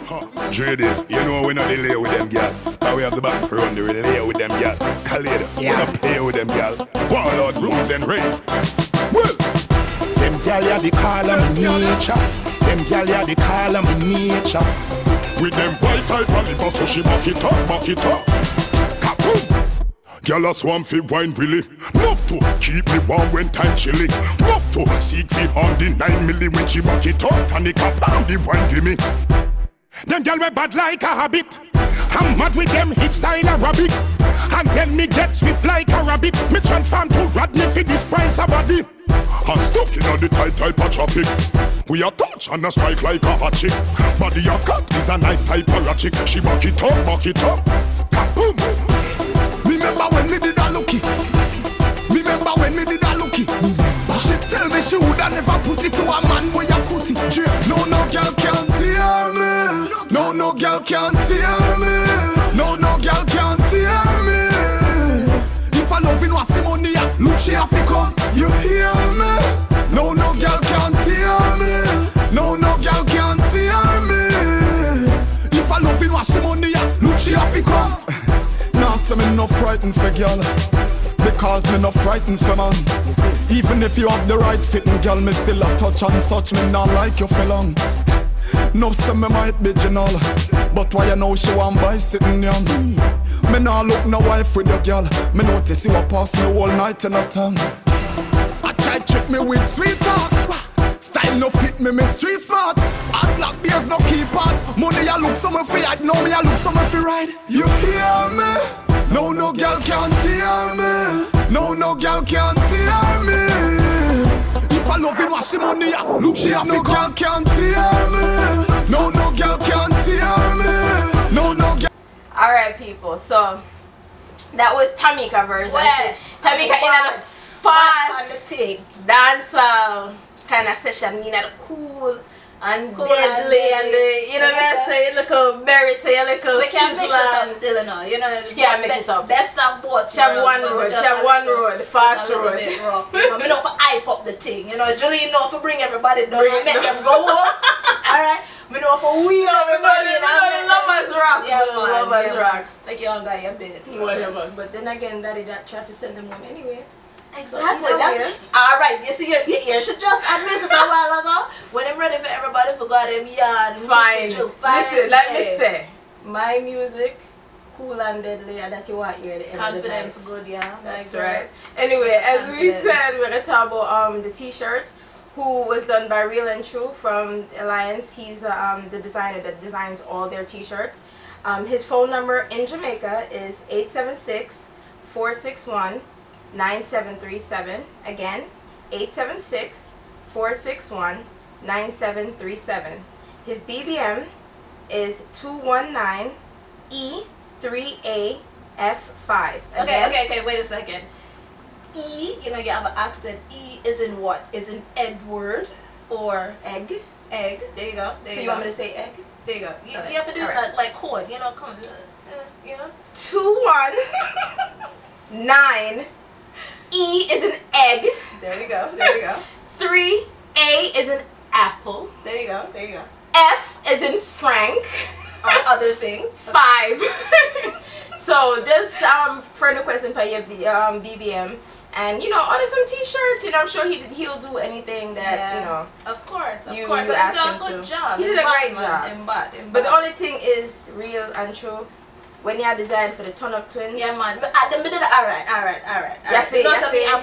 JD, you know we not delay with them girl. Cause we have the back for run the relay with them girl. Khalid, we not play with them girl. Warlord, roots and rain. Well, them girl ya the call of nature. Them girl ya the call of nature. With them white type of liver, so she back it up. Kaboom! Girl a swam fi wine willy. Love to keep me warm when time chilly. Love to seek fi on the 9 milli when she back it up. And it cap down the wine gimme. Them girl we bad like a habit. I'm mad with them hip style Arabic. And then me get swift like a rabbit. Me transform to Rodney fi this price a body. I'm stuck in the tight type of traffic. We are touch and a strike like a hot chick. Body a cut is a nice type of ratchet. She back it up. Kaboom! Remember when me did a lookie? Remember when me did a lookie? She tell me she woulda never put it to a man with a footy. No girl can't tear me. No girl can't tear me. No girl can't tear me. If I loving was the money, look she have to come. You hear me? No girl can't tear me. No girl can't tear me. If I loving was the money, look she have to come. Nah, so me no frightened for girl, because me no frightened for man. Even if you have the right fitting girl, me still a touch and such. Me not like you for long. No, so me might be general, but why you know she want buy sitting young? Me nah look no wife with your girl. Me notice you a pass me all night in a tongue. I try trick me with sweet talk. Style no fit me street smart. Hot lock beers no keep hot. Money I look somewhere for hide, know me I look somewhere for ride. You hear me? No girl can't tear me. No girl can't tear me. If I love him, wash the money off. Look she have no girl can't tear me. No girl can't tear me. No girl. Alright people, so that was Tamika version. Well, Tamika in a fast dancehall kind of session, you know, the cool and deadly and the, you know what I say, little berry, say a little we can mix it up still, you know. She can't mix it up. Best of both. She have one road, fast road. Bit rough, you know, me know for hype up the thing, you know. Julie know for bring everybody down and make them go home. Alright, me know for we everybody, you know. Lovers rock. Yeah, man, Lovers rock. Like you all got your bed. Whatever. But then again, that traffic send them home anyway. Exactly. So, that's alright. You see, your ear should just admit it a while ago. When I'm ready for everybody forgot them yard. Fine. Listen, let me say, my music, cool and deadly, and that you want here. The confidence good, yeah. That's right. Anyway, as we said, we're gonna talk about the t-shirts, who was done by Real and True from Alliance. He's the designer that designs all their t-shirts. His phone number in Jamaica is 876-461-9737. Again, 876-461-9737. His BBM is 219E3AF5. Okay, wait a second. E, you know, you have an accent. E is in what? Is in Edward or egg? Egg. There you go. So you want me to say egg? There you go. You have to do that like chord, you know, come you know. 219 E is an egg. There you go. 3A is an apple. There you go. F is in Frank. Other things. 5. So just friend requesting for your BBM, and you know, order some t-shirts. You know, I'm sure he'll do anything that you know. Of course. You asked him to. Good job. He did a great job. But the only thing is Real and True. When you are designed for the Turn-Up Twins. Yeah, man. But at the middle, alright. You know something I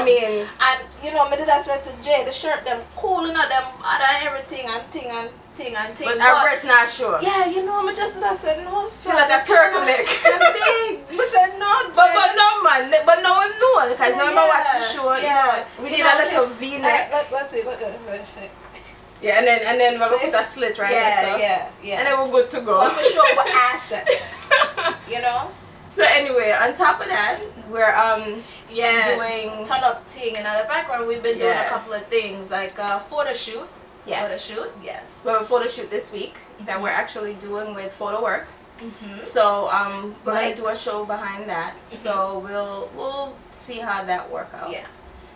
mean, and you know, me did I say to Jay, the shirt them cool, you know, them other everything and thing. But our breast not sure. Yeah, you know, I said no. Feel like a turtleneck. Big. I said no. But no man. But now I'm known because now I watch the show. You know, we did a little V-neck. Let's see. Look. Yeah, and then we're gonna put a slit right there. Yeah. And then we're good to go. But for sure, we're assets. You know. So anyway, on top of that, we're doing Turn-Up thing, and in the background we've been doing a couple of things like photo shoot. Yes. Yes. We have a photo shoot this week that we're actually doing with PhotoWorks. So we're gonna do a show behind that. So we'll see how that works out. Yeah.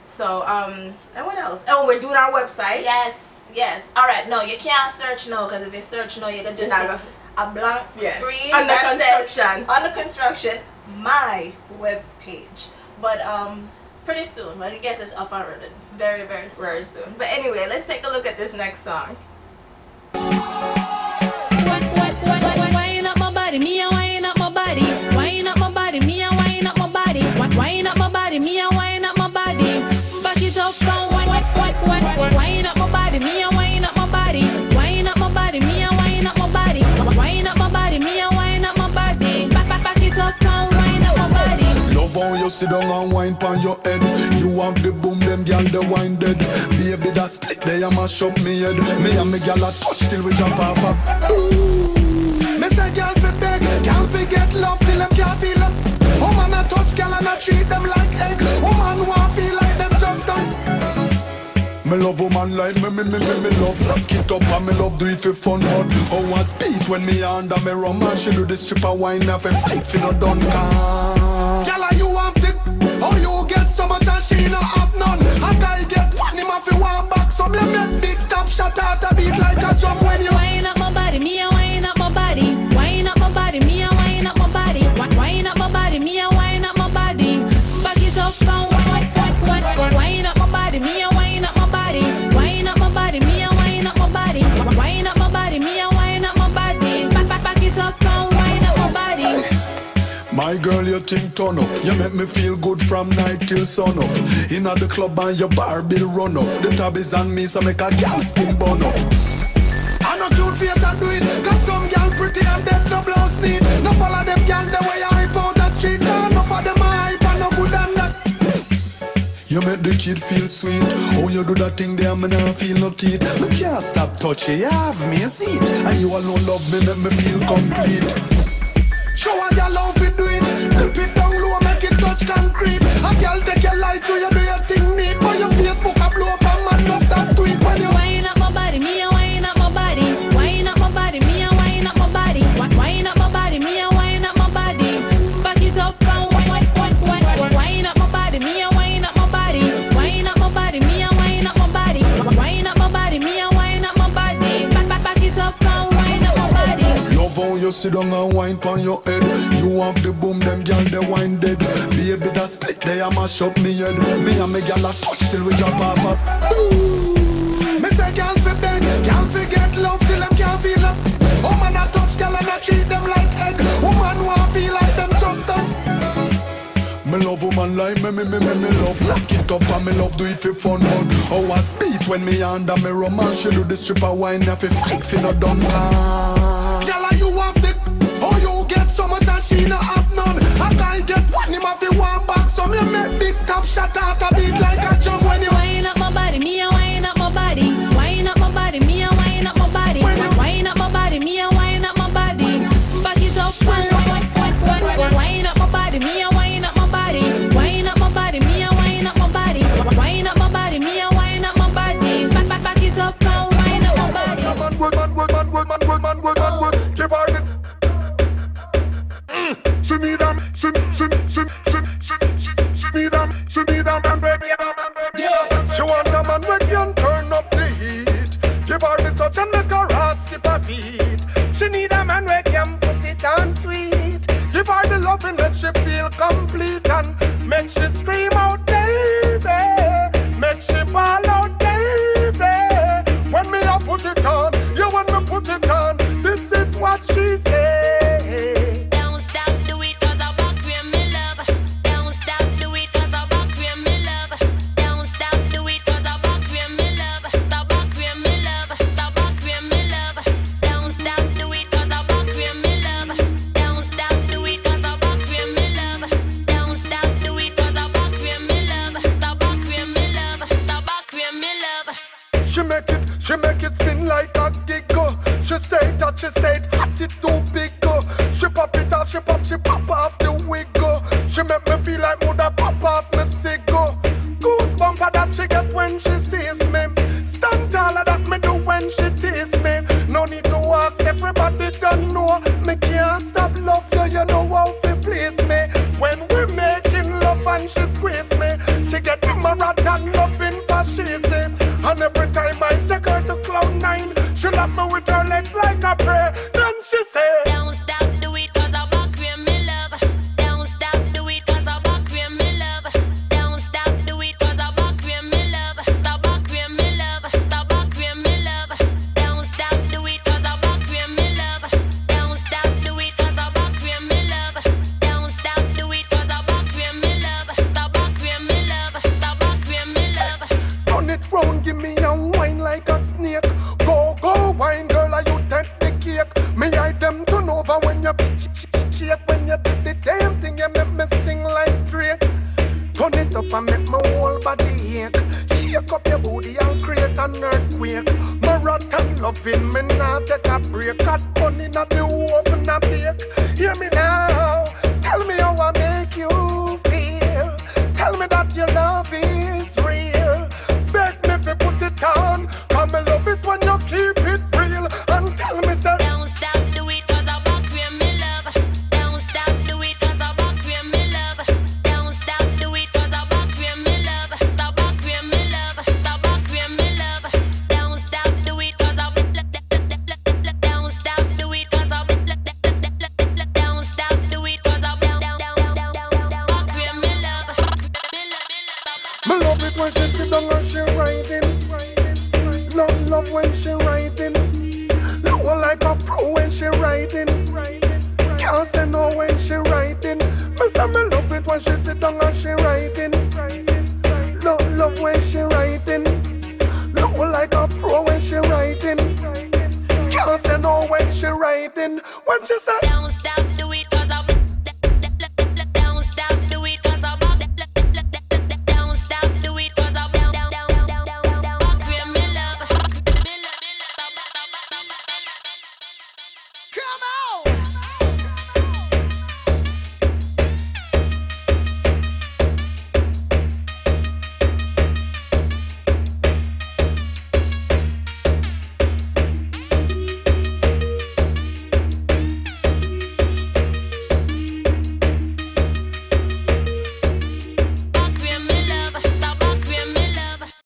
So and what else? Oh, we're doing our website. Yes. Yes. All right. No, you can't search now because if you search now, you're gonna just see a blank screen under construction. Says, under construction, my web page. But pretty soon we'll get it up and running. Very, very soon. Very soon. But anyway, let's take a look at this next song. Wind up my body, me a wind up my body. Wind up my body, me a wind up my body. Wind up my body, me a wind up my body. Back it up and wind up my body, me a wind up my body. Wind up my body, me a wind up my body. Wind up my body, me a wind up my body. Back it up and wind up my body. Love how you sit down and wind pon your head. You have the boom, them gyal the wine dead. Baby that split there, you mash up me head. Me and me gyal a touch till we jump off up. Me say gyal fi beg, can't forget love till them can't feel them. Woman a touch gyal and I treat them like egg. Woman want feel like them just done. Me love woman like me love lock it up and me love do it for fun. But how I speed when me under me rum and she do the stripper wine off and fight for no done. Gyal you want it? How you get so much and she no have none? A guy get one him off you one back. So me make big top shot out a beat like a drum when you wind up my body, me a wind up my body. Wind up my body, me a wind up my body. Wind up my body, me a wind up my body. Back it up and wind up my body, me a wind up my body. Wind up my body, me a wind up my body. Wind up my body, me a wind up my body. Back it up and wind up my body. My girl, you think turn up. You make me feel good from night till sun up. Inna the club and your bar bill run up. The tab is on me, so make a girl skin burn up. I no cute face I do it, cause some girl pretty and dead no blouse need. No follow them girl the way I hype out the street. No for them hype and no good and that. You make the kid feel sweet. Oh, you do that thing there, me nah feel no teeth. Me can't stop touching, you have me a seat. And you alone love me, make me feel complete. Show her your love we do it. Dip it down low, make it touch concrete. A girl take your light to you do your thing neat. But your Facebook a blow up and man just start tweet when you wind up my body, me a wind up my body. Wind up my body, me a wind up my body. Wind up my body, me a wind up my body. Back it up and wind up my body, me a wind up my body. Wind up my body, me a wind up my body. Wind up my body, me a wind up my body. Back it up and wind up my body. Love how you sit down and wine pon your head. You have the boom, them gyal the wine dead. Baby that split there, you mash up me head. Me and me gyal a touch till we jump off up. Me say gyal fi beg, can't forget love till them can't feel up. Woman a touch gyal and I treat them like egg. Woman want feel like them just done. Me love woman like me love lock it up and me love do it for fun. But how I speed when me under me rum and she do the stripper wine off a fight for no done. Gyal you have the, how you get so much and she no have none. A guy get one him off you one back. So me make big top shot out a beat like a drum when you wind up my body, me a wind up my body. Wind up my body, me a wind up my body. Wind up my body, me a wind up my body. Back it up and wind up my body, me a wind up my body. Wind up my body, me a wind up my body. Wind up my body, me a wind up my body. Back it up and wind up my body. Give her it. She need them, she need them, and baby, yeah. She want a man who can turn up the heat. Give her the touch and make her heart skip a beat. She need a man who can put it on sweet. Give her the loving, make she feel complete and make she scream out, baby. Make she ball out, baby. When me I put it on, you when me put it on. This is what she say. Don't stop, do it 'cause I back where me love. Don't stop, do it 'cause I back where me love. Don't stop, do it 'cause I back where me love. The back where me love, the back where me love. Don't stop, do it 'cause I back where me love. Don't stop, do it 'cause I back where me love. Don't stop, do it 'cause I back where me love. The back where me love, the back where me love. She make it spin like a giggle. She say that, she said, hot it too big go. She pop it off, she pop off the wig go. She make me feel like mother pop off me cigar. Goosebumps that she get when she sees me. Stand taller that me do when she tease me. No need to ask, everybody don't know. Me can't stop love you, you know how to please me. When we making love and she squeeze me, she get him a rat and loving for she say. And every time I take her to up and make my whole body ache. Shake up your booty and create an earthquake. Marathon loving me now take a break. Got money in the oven and bake. Hear me now, tell me how I make you feel. Tell me that your love is real. Beg me if you put it on. Come I love it when you keep it real. And tell me say don't stop, do it cause I back where me love. Don't stop, do it cause I back where me love. Don't stop, do it cause I back where me love. The back where me love, the back where me love. Don't stop, do it cause I don't stop, do it cause I don't stop, do it cause I back where me love. me love it when she sit down and she riding. Love when she riding. Look like a pro when she riding. Can't say no when she riding. Me say me love it when she sit down and she riding. Love when she riding. Look like a pro when she riding. Can't say no when she riding. When she say don't stop.